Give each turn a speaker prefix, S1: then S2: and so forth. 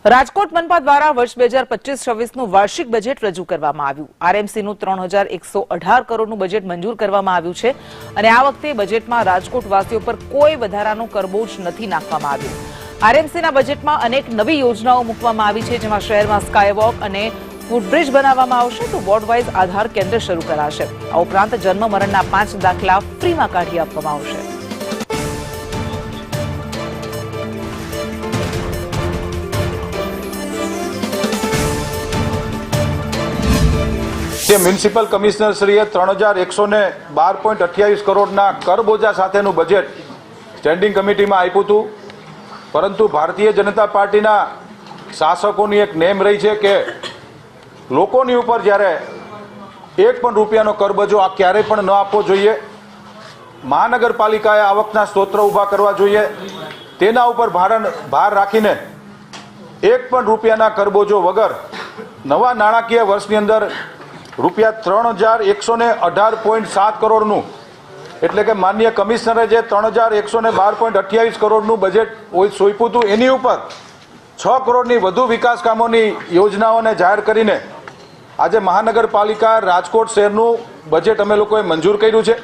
S1: રાજકોટ મનપા દ્વારા વર્ષ 2025-26નું વાર્ષિક બજેટ રજૂ કરવામાં આવ્યું। આરએમસીનું 3118 કરોડનું બજેટ મંજૂર કરવામાં આવ્યું છે અને આ વખતે બજેટમાં રાજકોટ વાસીઓ પર કોઈ વધારાનો કરબોજ નથી નાખવામાં આવ્યો। આરએમસીના બજેટમાં અનેક નવી યોજનાઓ મૂકવામાં આવી છે, જેમાં શહેરમાં સ્કાયવોક અને ફૂટબ્રિજ બનાવવામાં આવશે તો વોર્ડ વાઇઝ આધાર કેન્દ્ર શરૂ કરાશે। આ ઉપરાંત જન્મ મરણના 5 દાખલા ફ્રીમાં કાઢી આપવામાં આવશે।
S2: મ્યુનિસિપલ કમિશનર શ્રીએ 3112.28 કરોડના કરબોજા સાથેનું બજેટ સ્ટેન્ડિંગ કમિટીમાં આપ્યું હતું, પરંતુ ભારતીય જનતા પાર્ટીના શાસકોની એક નેમ રહી છે કે લોકોની ઉપર જ્યારે એક પણ રૂપિયાનો કરબોજો આ ક્યારેય પણ ન આપવો જોઈએ। મહાનગરપાલિકાએ આવકના સ્ત્રોત ઊભા કરવા જોઈએ, તેના ઉપર ભાર રાખીને એક પણ રૂપિયાના કરબોજો વગર નવા નાણાકીય વર્ષની અંદર રૂપિયા 3118.7 કરોડનું એટલે કે માનનીય કમિશનરે જે 3112.28 કરોડનું બજેટ સોંપ્યું હતું એની ઉપર 6 કરોડની વધુ વિકાસ કામોની યોજનાઓને જાહેર કરીને આજે મહાનગરપાલિકા રાજકોટ શહેરનું બજેટ અમે લોકોએ મંજૂર કર્યું છે।